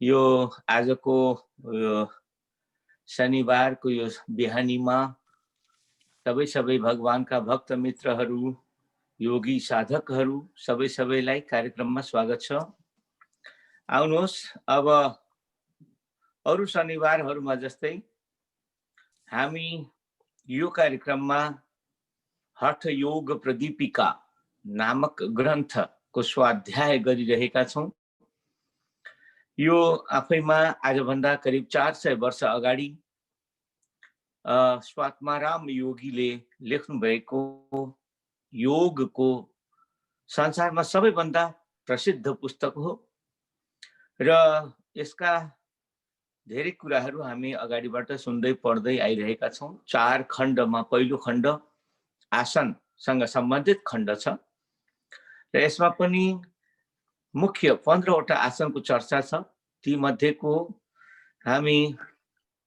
यो आजको यो शनिबारको यो बिहानीमा सबै भगवानका भक्त मित्रहरू, योगी साधकहरू सबैलाई कार्यक्रममा स्वागत छ। आउनुहोस्, अब अरु शनिबारहरूमा जस्तै हामी यो कार्यक्रममा हठ योग प्रदीपिका नामक ग्रन्थको स्वाध्याय गरिरहेका छौं। यो आफैमा आजभन्दा करिब 400 वर्ष अगाडि स्वात्माराम योगीले लेख्नु भएको योगको संसारमा सबैभन्दा प्रसिद्ध पुस्तक हो र यसका धेरै कुराहरू हामी अगाडिबाट सुन्दै पढ्दै आइरहेका छौं। 4 खण्डमा पहिलो खण्ड आसनसँग सम्बन्धित खण्ड छ र यसमा पनि मुख्य 15 वटा आसनको चर्चा छ। ती मध्येको हामी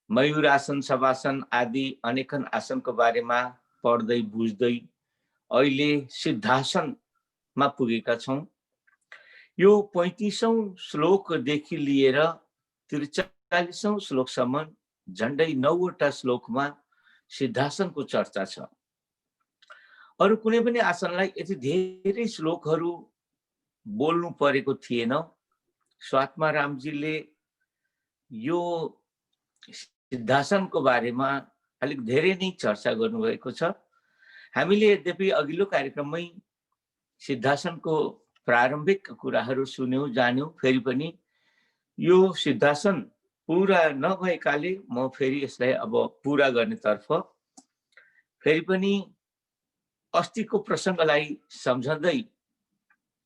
मयूरासन, शवासन आदि अनेकन आसनको बारेमा पढ्दै बुझ्दै अहिले सिद्धासनमा पुगेका छौं। यो 35औं श्लोकदेखि लिएर 43औं श्लोकसम्म झण्डै 9 वटा श्लोकमा सिद्धासनको चर्चा छ। अरु कुनै पनि आसनलाई यति धेरै श्लोकहरू बोल्नु परेको थिएन। स्वात्मारामजीले यो सिद्धासनको बारेमा अलिक धेरै नै चर्चा गर्नुभएको छ। हामीले यद्यपि अघिल्लो कार्यक्रममै सिद्धासनको प्रारम्भिक कुराहरू सुन्यौं, जान्यौं। फेरि पनि यो सिद्धासन पूरा नभएकाले म फेरि यसलाई अब पूरा गर्नेतर्फ फेरि पनि अस्तिको प्रसङ्गलाई सम्झँदै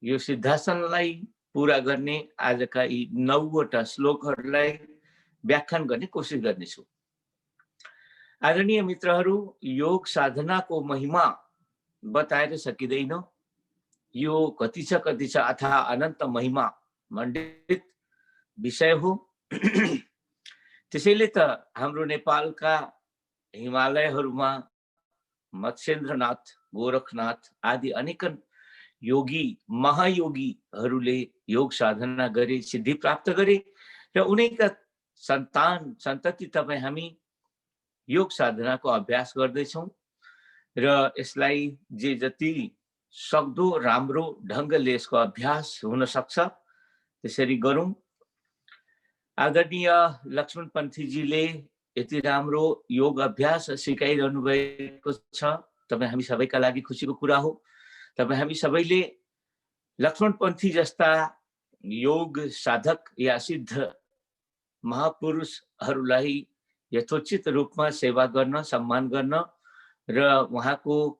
यो सिद्धासनलाई पूरा गर्ने आजका यी 9 वटा श्लोकहरूलाई व्याख्यान गर्ने कोसिस गर्नेछु। आदरणीय मित्रहरू, योग साधनाको महिमा बताएर सकिँदैन। यो कति छ अथाह अनन्त महिमा मण्डित विषय हो। त्यसैले त हाम्रो नेपालका हिमालयहरूमा मत्स्येन्द्रनाथ, गोरखनाथ आदि अनेकन योगी महायोगीहरूले योग साधना गरे, सिद्धि प्राप्त गरे र उनैका सन्तान सन्तति तपाईँ हामी योग साधनाको अभ्यास गर्दैछौँ र यसलाई जे जति सक्दो राम्रो ढङ्गले यसको अभ्यास हुन सक्छ त्यसरी गरौँ। आदरणीय लक्ष्मण पन्थीजीले यति राम्रो योग अभ्यास सिकाइरहनु भएको छ। तपाईँ हामी सबैका लागि खुसीको कुरा हो। तपाईँ हामी सबैले लक्ष्मण पन्थी जस्ता योग साधक या सिद्ध महापुरुषहरूलाई यथोचित रूपमा सेवा गर्न, सम्मान गर्न र उहाँको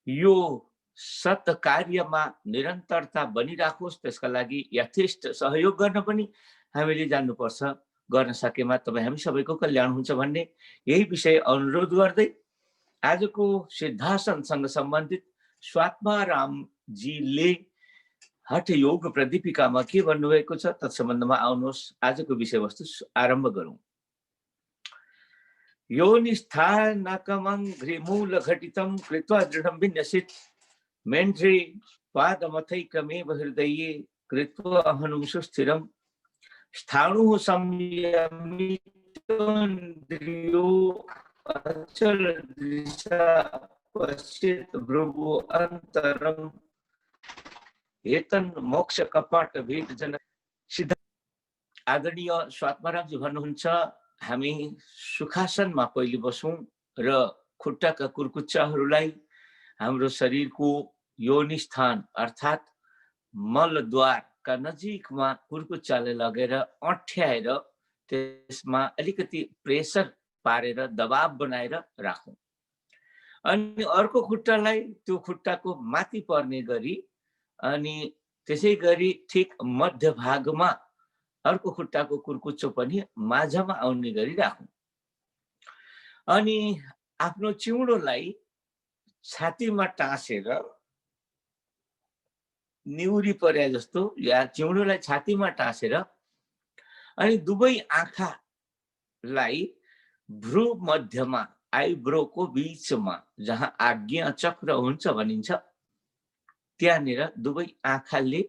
यो सत कार्यमा निरन्तरता बनिराखोस् त्यसका लागि यथेष्ट सहयोग गर्न पनि हामीले जान्नुपर्छ। गर्न सकेमा तपाईँ हामी सबैको कल्याण हुन्छ भन्ने यही विषय अनुरोध गर्दै आजको सिद्धासनसँग सम्बन्धित स्वात्मारामजीले हठ योग प्रदीपिकामा के भन्नुभएको छ तत् सम्बन्धमा आउनुहोस् आजको विषयवस्तु आरम्भ गरौँ। योनिस्थानकमङ्घ्रिमूलघटितं कृत्वा दृढं विन्यसित मेन्ध्रे पादमथैकमेव हृदये कृत्वा अहनुं सुस्थिरं स्थाणुः संयमितोन्द्रियो अचलदृशा पश्येत् भ्रुवो अन्तरम् एतन् मोक्ष कपाट भेदजन सिद्ध। आदरणीय स्वात्मारामजी भन्नुहुन्छ हामी सुखासनमा पहिले बसौँ र खुट्टाका कुर्कुच्चाहरूलाई हाम्रो शरीरको योनिस्थान अर्थात् मलद्वारका नजिकमा कुर्कुच्चाले लगेर अँठ्याएर त्यसमा अलिकति प्रेसर पारेर दबाव बनाएर राखौँ। अनि अर्को खुट्टालाई त्यो खुट्टाको माथि पर्ने गरी अनि त्यसै गरी ठिक मध्य भागमा अर्को खुट्टाको कुर्कुच्चो पनि माझमा आउने गरी राखौँ। अनि आफ्नो चिउडोलाई छातीमा टाँसेर निउरी परे जस्तो या चिउडोलाई छातीमा टाँसेर अनि दुवै आँखालाई भ्रू मध्यमा आइब्रोको बीचमा जहाँ आज्ञा चक्र हुन्छ भनिन्छ त्यहाँनिर दुवै आँखाले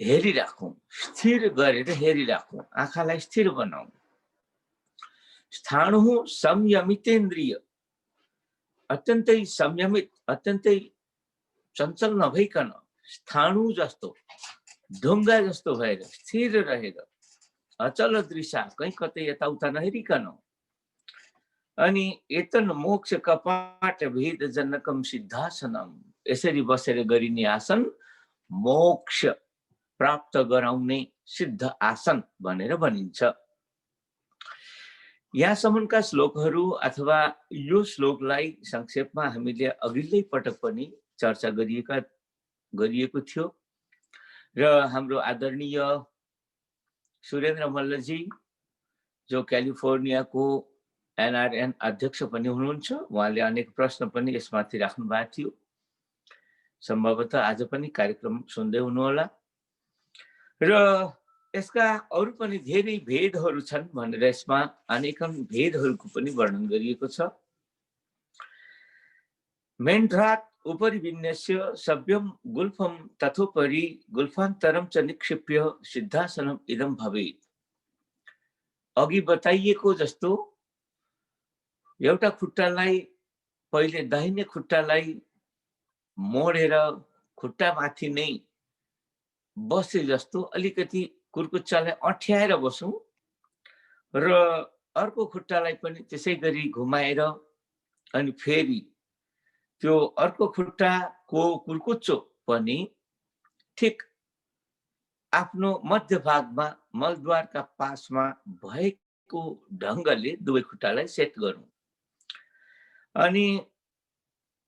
हेरिराखौं, स्थिर गरेर हेरिराखौं, आँखालाई स्थिर बनाऊ। स्थाणुः संयमितेन्द्रिय, अत्यन्तै संयमित, अत्यन्तै चञ्चल नभइकन स्थाणु जस्तो, ढुङ्गा जस्तो भएर स्थिर रहेर अचल दृशा, कहीँ कतै यताउता नहेरिकन, अनि एतन मोक्ष कपाट भेद जनकम सिद्धासनम, यसरी बसेर गरिने आसन मोक्ष प्राप्त गराउने सिद्ध आसन भनेर भनिन्छ। यहाँसम्मका श्लोकहरू अथवा यो श्लोकलाई संक्षेपमा हामीले अघिल्लै पटक पनि चर्चा गरिएको थियो र हाम्रो आदरणीय सुरेन्द्र मल्लजी जो क्यालिफोर्नियाको एनआरएन अध्यक्ष पनि हुनुहुन्छ, उहाँले अनेक प्रश्न पनि यसमाथि राख्नु भएको थियो। सम्भवतः आज पनि कार्यक्रम सुन्दै हुनुहोला। र यसका अरू पनि धेरै भेदहरू छन् भनेर यसमा अनेकन भेदहरूको पनि वर्णन गरिएको छ। मेन्ध्रात् उपरि विन्यस्य सभ्यम गुल्फम तथोपरि गुल्फान्तरम च निक्षिप्य सिद्धासनम इदम भवेत्। अघि बताइएको जस्तो एउटा खुट्टालाई पहिले दाहिने खुट्टालाई मोडेर खुट्टा माथि नै बसे जस्तो अलिकति कुर्कुच्चालाई अठ्याएर बसौं र अर्को खुट्टालाई पनि त्यसै गरी घुमाएर अनि फेरि त्यो अर्को खुट्टाको कुर्कुच्चो पनि ठिक आफ्नो मध्यभागमा मलद्वारका पासमा भएको ढङ्गले दुवै खुट्टालाई सेट गरौँ। अनि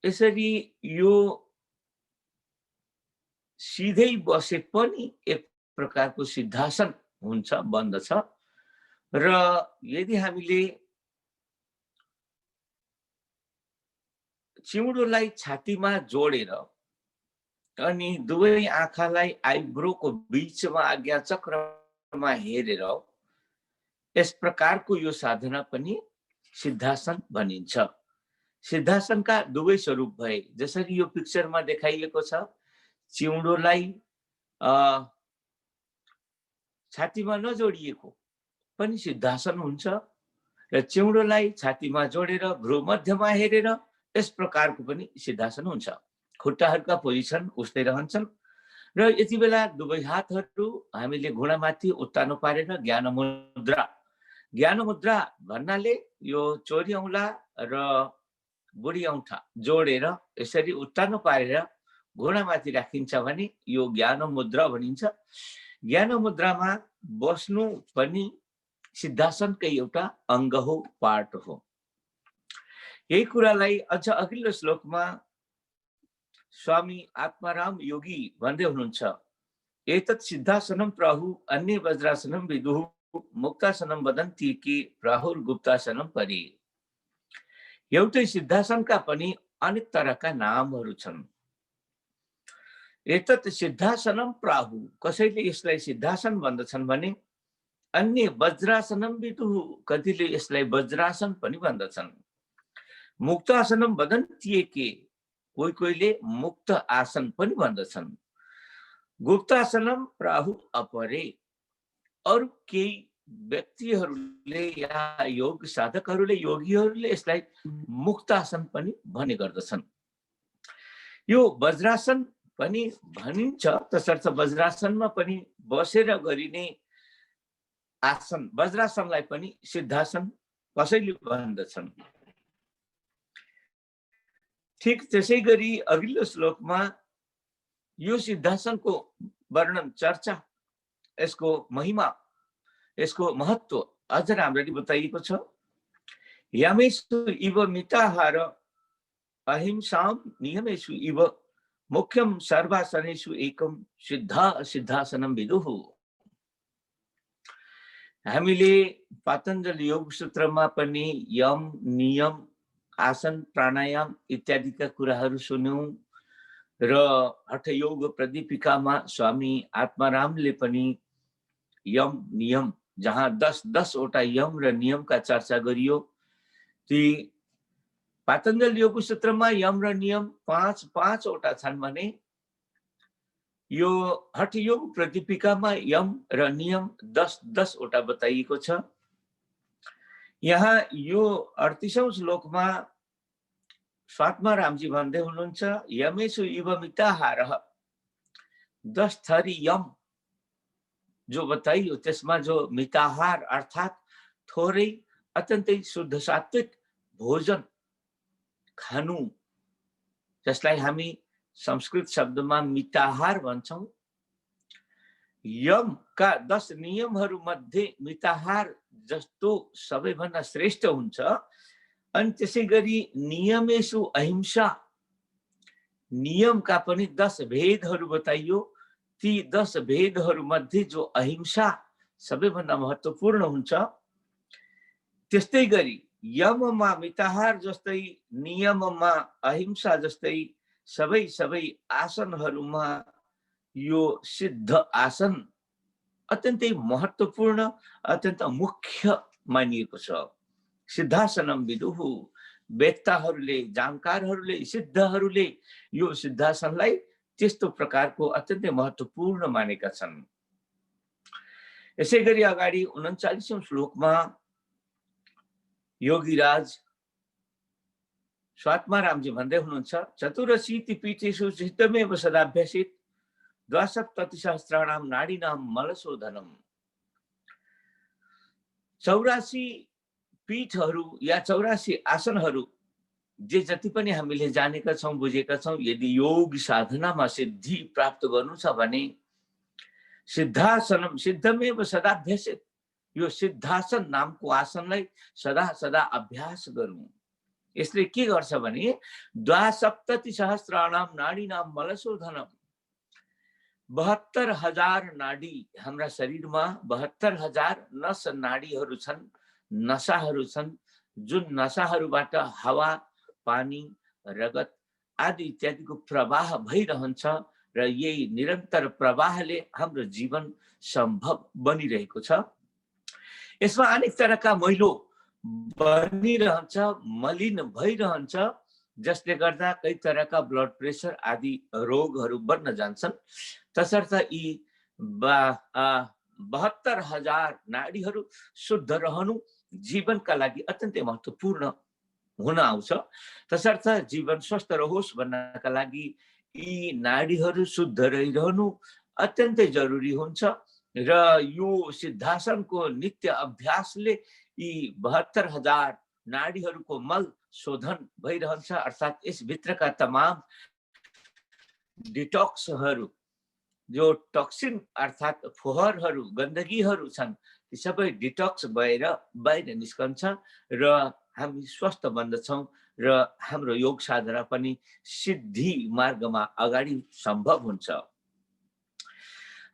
यसरी यो सिधै बसे पनि एक प्रकारको सिद्धासन हुन्छ, बन्दछ। र यदि हामीले चिउडोलाई छातीमा जोडेर अनि दुवै आँखालाई आइब्रोको बीचमा आज्ञा चक्रमा हेरेर यस प्रकारको यो साधना पनि सिद्धासन भनिन्छ। सिद्धासनका दुवै स्वरूप भए, जसरी यो पिक्चरमा देखाइएको छ, चिउडोलाई छातीमा नजोडिएको पनि सिद्धासन हुन्छ र चिउडोलाई छातीमा जोडेर भ्रू मध्यमा हेरेर यस प्रकारको पनि सिद्धासन हुन्छ। खुट्टाहरूका पोजिसन उस्तै रहन्छन् र यति बेला दुवै हातहरू हामीले घुँडामाथि उत्तानो पारेर ज्ञान मुद्रा भन्नाले यो चोरी औँला र बुढी औँठा जोडेर यसरी उत्तानो पारेर घुँडामाथि राखिन्छ भने यो ज्ञान मुद्रा भनिन्छ। ज्ञान मुद्रामा बस्नु पनि सिद्धासनकै एउटा अङ्ग हो, पार्ट हो। यही कुरालाई अझ अघिल्लो श्लोकमा स्वामी आत्माराम योगी भन्दै हुनुहुन्छ, एतत् सिद्धासनम प्राहु अन्य वज्रासनम विदुः मुक्तासनम वदन्ति कि प्राहुर गुप्तासनम परि। एउटै सिद्धासनका पनि अनेक तरहका नामहरू छन्। एतत् सिद्धासनम प्राहु, कसैले यसलाई सिद्धासन भन्दछन् भने अन्य वज्रासनम विदुः, कतिले यसलाई वज्रासन पनि भन्दछन्। मुक्तासनम वदन्ति के, कोहीले मुक्त आसन पनि भन्दछन्। गुप्तासनम प्राहु अपरे, अरू केही व्यक्तिहरूले या योग साधकहरूले, योगीहरूले यसलाई मुक्तासन पनि भन्ने गर्दछन्। यो वज्रासन पनि भनिन्छ, तसर्थ वज्रासनमा पनि बसेर गरिने आसन, वज्रासनलाई पनि सिद्धासन कसैले भन्दछन्। ठिक त्यसै गरी अघिल्लो श्लोकमा यो सिद्धासनको वर्णन, चर्चा, यसको महिमा, यसको महत्व अझ राम्ररी बताइएको छ। यमेषु इव मिताहार अहिंसाम नियमेषु इव मुख्यम सर्वासनेषु एकम सिद्धासनम विदुः। हामीले पातञ्जल योग सूत्रमा पनि यम, नियम, आसन, प्राणायाम इत्यादिका कुराहरू सुन्यौं र हठयोग प्रदीपिकामा स्वामी आत्मारामले पनि यम, नियम, जहाँ 10 वटा यम र नियमका चर्चा गरियो, ती पातञ्जल योग सूत्रमा यम र नियम 5 वटा छन् भने यो हठयोग प्रतिपिकामा यम र नियम 10-10 वटा बताइएको छ। यहाँ यो 38औं श्लोकमा स्वात्मा रामजी भन्दै हुनुहुन्छ, यमेषु इव मिताहारः, 10 थरी यम जो बताइयो त्यसमा जो मिताहार अर्थात थोरै अत्यन्तै शुद्ध सात्विक भोजन खानु, जसलाई हामी संस्कृत शब्दमा मिताहार भन्छौं। यमका 10 नियमहरू मध्ये मिताहार जस्तो सबैभन्दा श्रेष्ठ हुन्छ। अनि त्यसैगरी नियमेषु अहिंसा, नियमका पनि 10 भेदहरू बताइयो। ती 10 भेदहरू मध्ये जो अहिंसा सबैभन्दा महत्त्वपूर्ण हुन्छ। त्यस्तै गरी यममा मिताहार जस्तै, नियममा अहिंसा जस्तै सबै आसनहरूमा यो सिद्ध आसन अत्यन्तै महत्त्वपूर्ण, अत्यन्त मुख्य मानिएको छ। सिद्धासनम विदुः, वेत्ताहरूले, जानकारहरूले, सिद्धहरूले यो सिद्धासनलाई त्यस्तो प्रकारको अत्यन्तै महत्त्वपूर्ण मानेका छन्। यसैगरी अगाडि 39औं श्लोकमा योगीराज स्वात्मा रामजी भन्दै हुनुहुन्छ, चतुरशीति पीठेषु चित्तमेव सदाभ्यसित, 72 सहस्राणाम नाडीनाम मलशोधनम। 84 पीठहरू या 84 आसनहरू जे जति पनि हामीले जानेका छौं, बुझेका छौं, यदि योग साधनामा सिद्धि प्राप्त गर्नु छ भने सिद्धासनम, सिद्धमेव सदाभ्यसित, यो सिद्धासन नामको आसनलाई सदा सदा अभ्यास गरौँ। यसले के गर्छ भने 72 सहस्राणाम नाडीनाम मलशोधनम, 72,000 नाडी हाम्रा शरीरमा 72,000 नस नाडीहरू छन्, नसाहरू छन्, जुन नसाहरूबाट हावा, पानी, रगत आदि इत्यादिको प्रवाह भइरहन्छ र यही निरन्तर प्रवाहले हाम्रो जीवन सम्भव बनिरहेको छ। यसमा अनेक तरहका मैलो बनिरहन्छ, मलिन भइरहन्छ, जसले गर्दा कई तरहका ब्लड प्रेसर आदि रोगहरू बन्न जान्छन्। तसर्थ यी 72,000 नाडीहरू शुद्ध रहनु जीवनका लागि अत्यन्तै महत्त्वपूर्ण हुन आउँछ। तसर्थ जीवन स्वस्थ रहोस् भन्नका लागि यी नाडीहरू शुद्ध रहिरहनु अत्यन्तै जरुरी हुन्छ र यो सिद्धासनको नित्य अभ्यासले यी 72,000 नाडीहरूको मल शोधन भइरहन्छ, अर्थात् यसभित्रका तमाम डिटॉक्सहरू, जो टक्सिन अर्थात् फोहरहरू, गन्दगीहरू छन्, ती सबै डिटॉक्स भएर बाहिर निस्कन्छ र हामी स्वस्थ बन्दछौं र हाम्रो योग साधना पनि सिद्धि मार्गमा अगाडि सम्भव हुन्छ।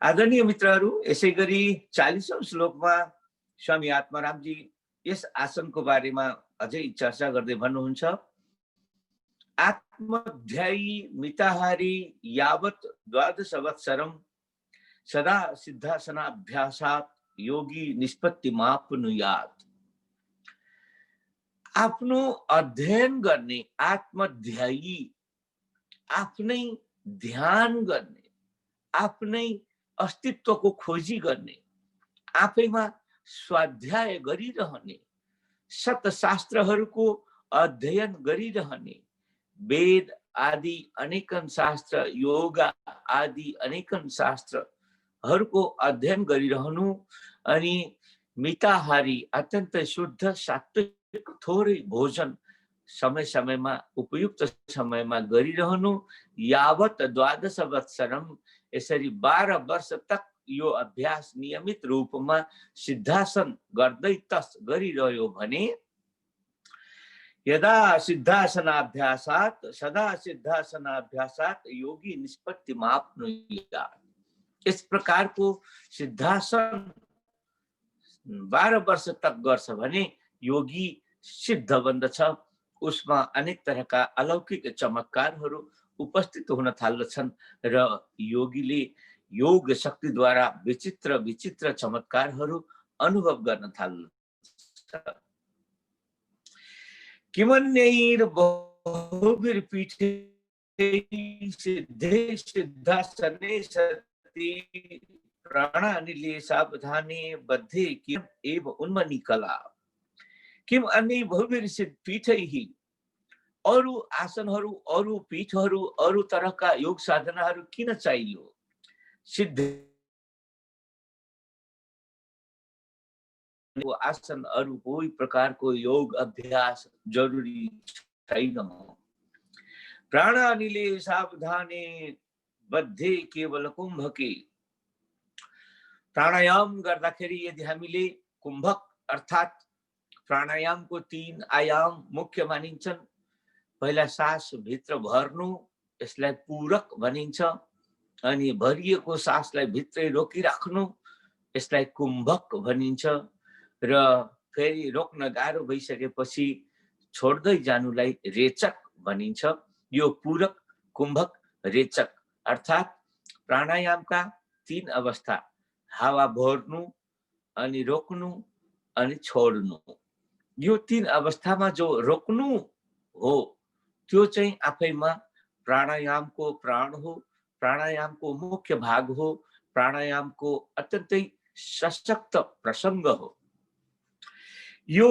आदरणीय मित्रहरू, यसैगरी 40औं श्लोकमा स्वामी आत्मारामजी यस आसनको बारेमा अझै चर्चा गर्दै भन्नुहुन्छ, आत्मध्यायी मिताहारी यावत 12 वत्सरम सदा सिद्धासनाभ्यासात् योगी निष्पत्तिमाप्नुयात्। आफ्नो अध्ययन गर्ने, आत्मध्यायी, आफ्नै ध्यान गर्ने, आफ्नै अस्तित्वको खोजी गर्ने, आफैमा स्वाध्याय गरिरहने, सतशास्त्रहरूको अध्ययन गरिरहने, वेद आदि अनेकन शास्त्र, योगा आदि अनेकन शास्त्रहरूको अध्ययन गरिरहनु, अनि मिताहारी अत्यन्त शुद्ध सात्विक थोरै भोजन समय समयमा, उपयुक्त समयमा गरिरहनु, यावत 12 वत्सरम, यसरी 12 वर्ष तक यो अभ्यास नियमित रूपमा सिद्धासन गर्दै तस गरिरह्यो भने यदा सिद्धासनाभ्यासात् सदा सिद्धासनाभ्यासात् योगी निष्पत्तिमाप्नुयात्। इस प्रकारको सिद्धासन 12 वर्ष तक गर्छ भने योगी सिद्ध बन्दछ, उसमा अनेक तरहका अलौकिक चमत्कारहरू उपस्थित हुन थाल्दछन् र योगीले योग शक्तिद्वारा विचित्र विचित्र चमत्कारहरू अनुभव गर्न थाल्दछ। किमन्यैर्बहुभिर्पीठे सिद्धे सिद्धासने सति प्राणानिले सावधाने बद्धे किम एव उन्मनी कला किम अन्य बहुविरसित पीठैः अरु आसनहरू अरु पीठहरू अरु तरहका योग साधनाहरू किन चाहियो सिद्ध आसन अरु कोही प्रकारको योग अभ्यास जरुरी छैन प्राणानिले सावधाने बद्धे केवल कुम्भके प्राणायाम गर्दाखेरि यदि हामीले कुम्भक अर्थात प्राणायामको 3 आयाम मुख्य मानिन्छन् पहिला सास भित्र भर्नु यसलाई पूरक भनिन्छ अनि भरिएको सासलाई भित्रै रोकिराख्नु यसलाई कुम्भक भनिन्छ र फेरि रोक्न गाह्रो भइसकेपछि छोड्दै जानुलाई रेचक भनिन्छ यो पूरक कुम्भक रेचक अर्थात प्राणायामका 3 अवस्था हावा भर्नु अनि रोक्नु अनि छोड्नु यो 3 अवस्थामा जो रोक्नु हो त्यो चाहिँ आफैमा प्राणायामको प्राण हो प्राणायामको मुख्य भाग हो प्राणायामको अत्यन्तै सशक्त प्रसंग हो यो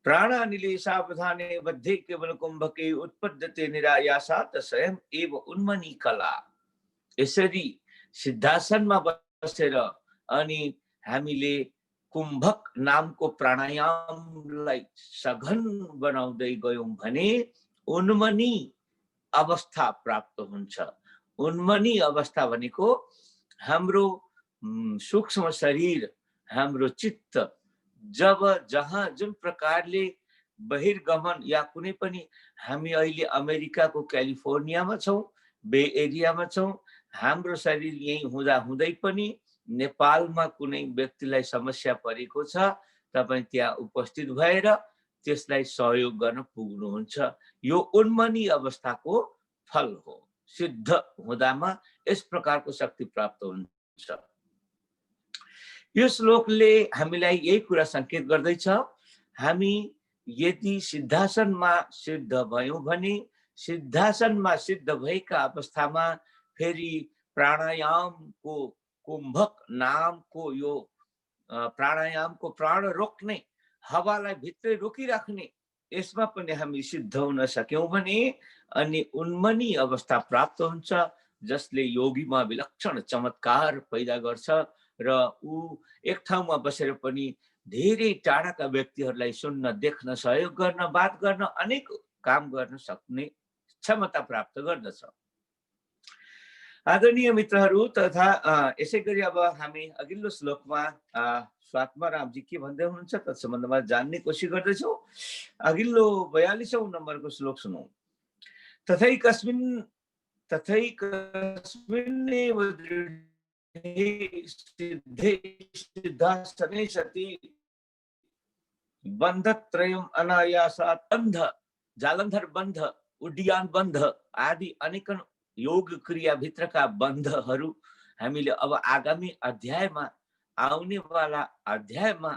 प्राणानिले सावधाने बद्धे केवल कुम्भके उत्पद्यते निरायासात् स्वयं एव उन्मनी कला यसरी सिद्धासनमा बसेर अनि हामीले कुम्भक नामको प्राणायामलाई सघन बनाउँदै गयौं भने उन्मनी अवस्था प्राप्त हुन्छ उन्मनी अवस्था भनेको हाम्रो सूक्ष्म शरीर हाम्रो चित्त जब जहाँ जुन प्रकारले बहिर्गमन या कुनै पनि हामी अहिले अमेरिकाको क्यालिफोर्नियामा छौं बे एरियामा छौं हाम्रो शरीर यही हुँदा हुँदै पनि नेपालमा कुनै व्यक्तिलाई समस्या परेको छ तपाई त्यहाँ उपस्थित भएर त्यसलाई सहयोग गर्न पुग्नुहुन्छ यो उन्मनी अवस्थाको फल हो सिद्ध हुँदामा यस प्रकारको शक्ति प्राप्त हुन्छ यो श्लोकले हामीलाई यही कुरा संकेत गर्दैछ हामी यदि सिद्धासनमा सिद्ध भयौं भने सिद्धासनमा सिद्ध भएका अवस्थामा फेरि प्राणायामको कुम्भक नामको यो प्राणायामको प्राण रोक्ने हावालाई भित्रै रोकिराख्ने यसमा पनि हामी सिद्ध हुन सक्यौं भने अनि उन्मनी अवस्था प्राप्त हुन्छ जसले योगीमा विलक्षण चमत्कार पैदा गर्छ र ऊ एक ठाउँमा बसेर पनि धेरै टाढाका व्यक्तिहरूलाई सुन्न देख्न सहयोग गर्न बात गर्न अनेक काम गर्न सक्ने क्षमता प्राप्त गर्दछ आदरणीय मित्रहरू तथा यसैगरी अब हामी अघिल्लो श्लोकमा स्वात्मारामजी के भन्दै हुनुहुन्छ तत् सम्बन्धमा जान्ने कोसिस गर्दैछौं अघिल्लो 42औं नम्बरको श्लोक सुनौं तथैकस्मिन्नेव सिद्धे सिद्धासने सति बन्धत्रयम् अनायासात् बन्ध जालन्धर बन्ध उड्डयन बन्ध आदि अनेक योग क्रिया भित्रका बन्धहरू हामीले अब आगामी अध्यायमा आउने वाला अध्यायमा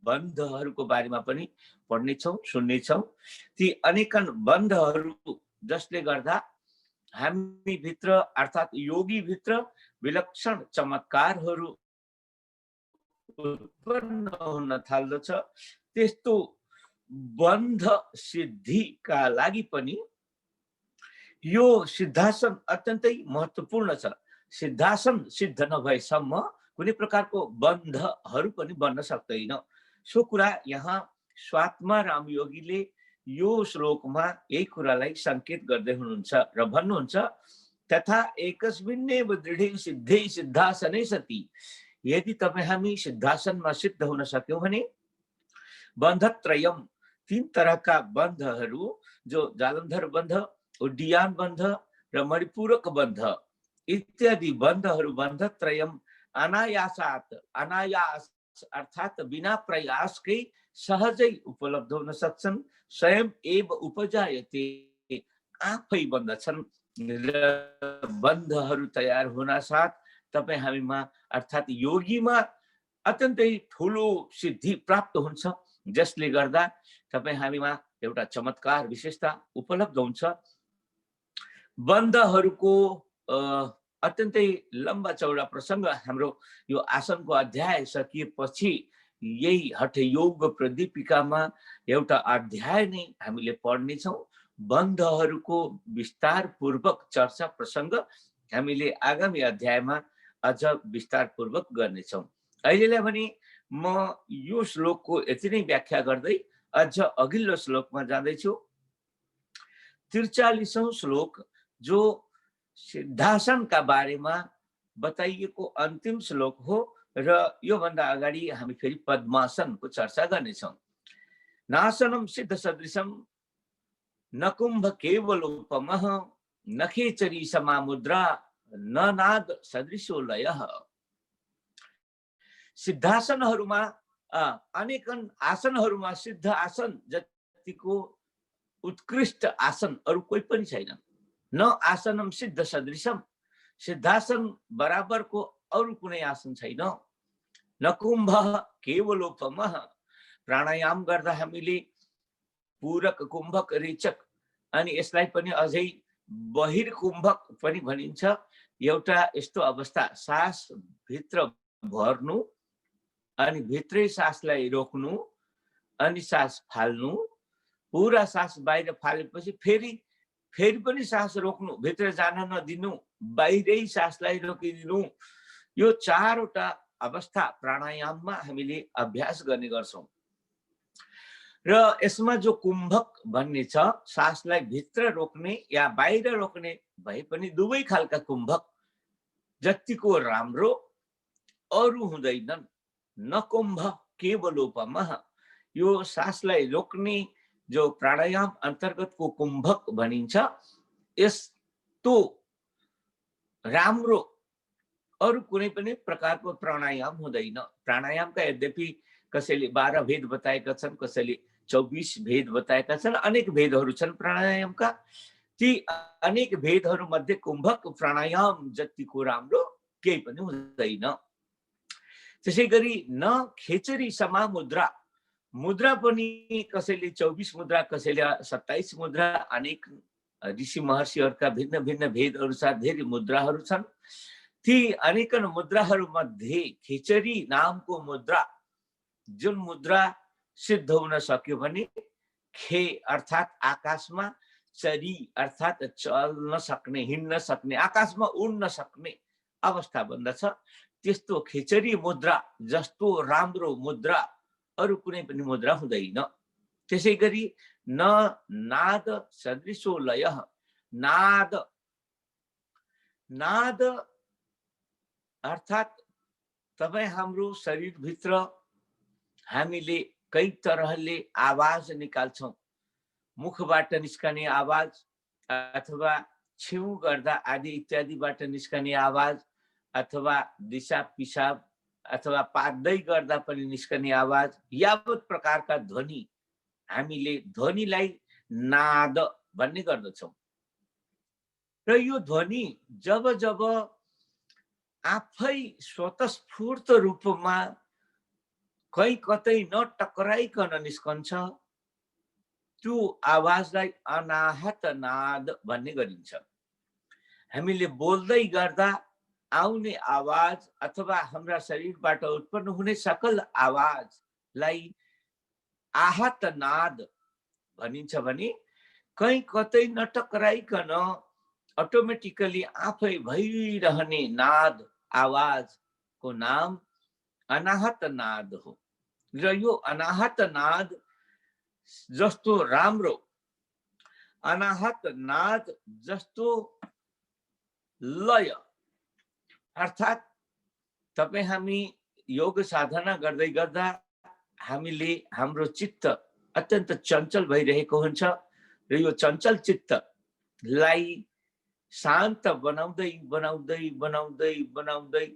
बन्धहरूको बारेमा पनि पढ्ने छौं सुन्ने छौं ती अनेकन बन्धहरू जसले गर्दा हामी भित्र अर्थात योगी भित्र विलक्षण चमत्कारहरू उत्पन्न हुन थाल्दछ त्यस्तो बन्ध सिद्धिका लागि पनि यो सिद्धासन अत्यन्तै महत्त्वपूर्ण छ सिद्धासन सिद्ध नभएसम्म कुनै प्रकारको बन्धहरू पनि बन्न सक्दैन सो कुरा यहाँ स्वात्माराम योगीले यो श्लोकमा यही कुरालाई संकेत गर्दै हुनुहुन्छ र भन्नुहुन्छ तथा एकस्मिन्नेव दृढे सिद्धे सिद्धासने सति यदि तपाई हामी सिद्धासनमा सिद्ध हुन सक्यौं भने बन्धत्रयम 3 तरहका बन्धहरू जो जालन्धर बन्ध उड्डयन बन्ध र मणिपूरक बन्ध इत्यादि बन्धहरू बन्धत्रयम अनायासात् अनायास अर्थात बिना प्रयासकै सहजै उपलब्ध हुन सक्छन् स्वयं एव उपजायते आफै बन्दछन् र बन्धहरू तयार हुन साथ तपाई हामीमा अर्थात योगीमा अत्यन्तै ठूलो सिद्धि प्राप्त हुन्छ जसले गर्दा तपाई हामीमा एउटा चमत्कार विशेषता उपलब्ध हुन्छ बन्धहरूको अत्यन्तै लम्बा चौडा प्रसङ्ग हाम्रो यो आसनको अध्याय सकिएपछि यही हठयोग प्रदीपिकामा एउटा अध्याय नै हामीले पढ्नेछौँ। बन्धहरूको विस्तारपूर्वक चर्चा प्रसङ्ग हामीले आगामी अध्यायमा अझ विस्तारपूर्वक गर्नेछौँ। अहिलेलाई भने म यो श्लोकको यति नै व्याख्या गर्दै अझ अघिल्लो श्लोकमा जाँदैछु। 43औं श्लोक जो सिद्धासनका बारेमा बताइएको अन्तिम श्लोक हो र योभन्दा अगाडि हामी फेरि पद्मासनको चर्चा गर्नेछौँ। नासनम सिद्ध सदृशम न कुम्भ केवलोपमः न खेचरी समामुद्रा न नाद सदृशो लयः। सिद्धासनहरूमा अनेकन आसनहरूमा सिद्ध आसन जतिको उत्कृष्ट आसन अरू कोही पनि छैन। न आसनम सिद्ध सदृशम, सिद्धासन बराबरको अरू कुनै आसन छैन। न कुम्भ केवलोपमः, प्राणायाम गर्दा हामीले पूरक कुम्भक रेचक अनि यसलाई पनि अझै बहिर्कुम्भक पनि भनिन्छ। एउटा यस्तो अवस्था, सास भित्र भर्नु अनि भित्रै सासलाई रोक्नु अनि सास फाल्नु, पुरा सास बाहिर फालेपछि फेरि पनि सास रोक्नु, भित्र जान नदिनु, बाहिरै सासलाई रोकिदिनु। यो चारवटा अवस्था प्राणायाममा हामीले अभ्यास गर्ने गर्छौं। र यसमा जो कुम्भक भन्ने छ, सासलाई भित्र रोक्ने या बाहिर रोक्ने भए पनि दुवै खालका कुम्भक जतिको राम्रो अरू हुँदैनन्। न कुम्भ केवलोपमः, यो सासलाई रोक्ने जो प्राणायाम अन्तर्गतको कुम्भक भनिन्छ, यस्तो राम्रो अरू कुनै पनि प्रकारको प्राणायाम हुँदैन। प्राणायामका यद्यपि कसैले 12 भेद बताएका छन्, कसैले 24 भेद बताएका छन्, अनेक भेदहरू छन् प्राणायामका। ती अनेक भेदहरू मध्ये कुम्भक प्राणायाम जतिको राम्रो केही पनि हुँदैन। त्यसैगरी न खेचरी समा मुद्रा, मुद्रा पनि कसैले 24 मुद्रा, कसैले 27 मुद्रा, अनेक ऋषि महर्षिहरूका भिन्न भिन्न भेदहरू छ, धेरै मुद्राहरू छन्। ती अनेकन मुद्राहरू मध्ये खेचरी नामको मुद्रा, जुन मुद्रा सिद्ध हुन सक्यो भने खे अर्थात् आकाशमा, चरी अर्थात् चल्न सक्ने, हिँड्न सक्ने, आकाशमा उड्न सक्ने अवस्था बन्दछ। त्यस्तो खेचरी मुद्रा जस्तो राम्रो मुद्रा अरू कुनै पनि मुद्रा हुँदैन। त्यसैगरी न नाद सदृशो लयः, नाद, नाद अर्थात् तपाईँ हाम्रो शरीरभित्र हामीले कई तरहले आवाज निकाल्छौं। मुखबाट निस्कने आवाज अथवा छिउ गर्दा आदि इत्यादिबाट निस्कने आवाज, अथवा दिशा पिसाब अथवा पाक्दै गर्दा पनि निस्कने आवाज, यावत प्रकारका ध्वनि हामीले ध्वनिलाई नाद भन्ने गर्दछौं। र यो ध्वनि जब जब आफै स्वतस्फूर्त रूपमा कहीँ कतै नटक्राइकन निस्कन्छ, त्यो आवाजलाई अनाहत नाद भन्ने गरिन्छ। हामीले बोल्दै गर्दा आउने आवाज अथवा हाम्रा शरीरबाट उत्पन्न हुने सकल आवाजलाई आहत नाद भनिन्छ भने कहीँ कतै नटक्राइकन अटोमेटिकली आफै भइरहने नाद, आवाजको नाम अनाहत नाद हो। र यो अनाहत नाद जस्तो राम्रो, अनाहत नाद जस्तो लय, अर्थात् तपाईँ हामी योग साधना गर्दै गर्दा हामीले हाम्रो चित्त अत्यन्त चञ्चल भइरहेको हुन्छ र यो चञ्चल चित्तलाई शान्त बनाउँदै बनाउँदै बनाउँदै बनाउँदै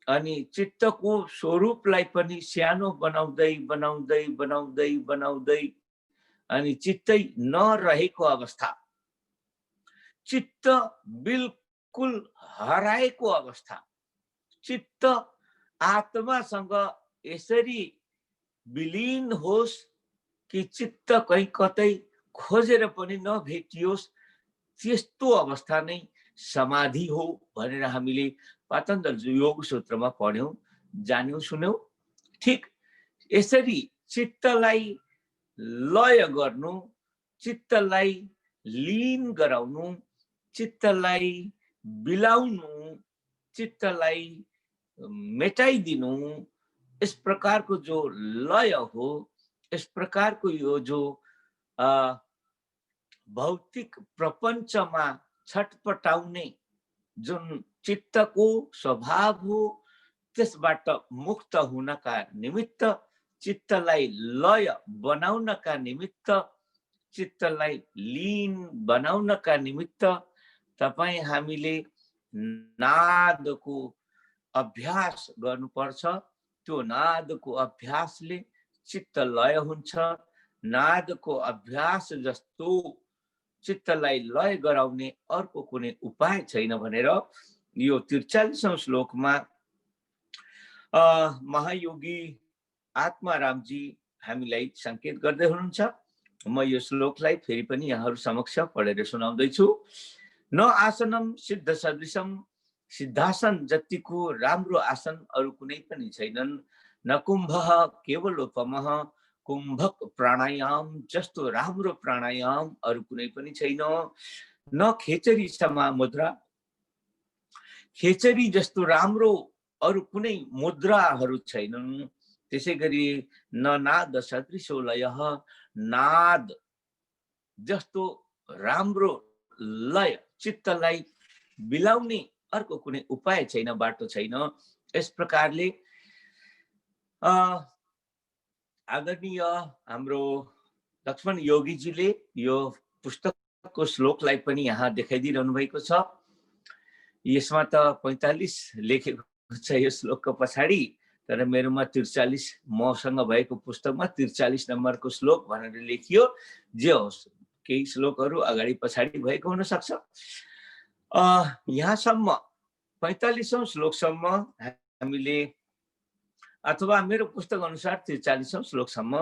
अनि चित्तको स्वरूपलाई पनि सानो बनाउँदै बनाउँदै बनाउँदै बनाउँदै अनि चित्तै नरहेको अवस्था, चित्त बिल्कुल हराएको अवस्था, चित्त आत्मासँग यसरी विलीन होस् कि चित्त कहीँ कतै खोजेर पनि नभेटियोस्, त्यस्तो अवस्था नै समाधि हो भनेर हामीले पातञ्जल योग सूत्रमा पढ्यौं, जान्यौं, सुन्यौं। ठीक यसरी चित्तलाई लय गर्नु, चित्तलाई लीन गराउनु, चित्तलाई बिलाउनु, चित्तलाई मेटाइदिनु, इस प्रकारको जो लय हो, इस प्रकारको यो जो भौतिक प्रपञ्चमा छटपटाउने जुन चित्तको स्वभाव हो, त्यसबाट मुक्त हुनका निमित्त, चित्तलाई लय बनाउनका निमित्त, चित्तलाई लीन बनाउनका निमित्त तपाईं हामीले नादको अभ्यास गर्नुपर्छ। त्यो नादको अभ्यासले चित्त लय हुन्छ। नादको अभ्यास जस्तो चित्तलाई लय गराउने अर्को कुनै उपाय छैन भनेर यो 43औं श्लोकमा महायोगी आत्मारामजी हामीलाई संकेत गर्दै हुनुहुन्छ। म यो श्लोकलाई फेरि पनि यहाँहरू समक्ष पढेर सुनाउँदैछु। न आसनम सिद्ध सदृशम, सिद्धासन जतिको राम्रो आसन अरू कुनै पनि छैनन्। न कुम्भः केवलोपमः, कुम्भक प्राणायाम जस्तो राम्रो प्राणायाम अरू कुनै पनि छैन। न खेचरी समा मुद्रा, खेचरी जस्तो राम्रो अरू कुनै मुद्राहरू छैनन्। त्यसै गरी न नाद सदृशो लयः, नाद जस्तो राम्रो लय, चित्तलाई बिलाउने अर्को कुनै उपाय छैन, बाटो छैन। यस प्रकारले आदरणीय हाम्रो लक्ष्मण योगीजीले यो पुस्तकको श्लोकलाई पनि यहाँ देखाइदिइरहनु भएको छ। यसमा त 45 लेखेको छ यो श्लोकको पछाडि, तर मेरोमा 43, मसँग भएको पुस्तकमा 43 नम्बरको श्लोक भनेर लेखियो। जे होस्, केही श्लोकहरू अगाडि पछाडि भएको हुन सक्छ। यहाँसम्म 45औं श्लोकसम्म हामीले, अथवा मेरो पुस्तक अनुसार 43औं श्लोकसम्म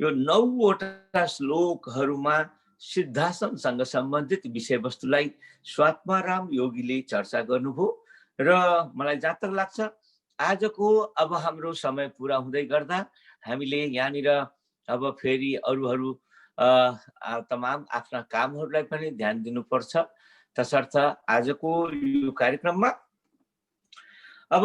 यो 9वटा श्लोकहरूमा सिद्धासनसँग सम्बन्धित विषयवस्तुलाई स्वात्माराम योगीले चर्चा गर्नुभयो। र मलाई जहाँ तक लाग्छ आजको अब हाम्रो समय पुरा हुँदै गर्दा हामीले यहाँनिर अब फेरि अरूहरू तमाम आफ्ना कामहरूलाई पनि ध्यान दिनुपर्छ। तसर्थ आजको यो कार्यक्रममा अब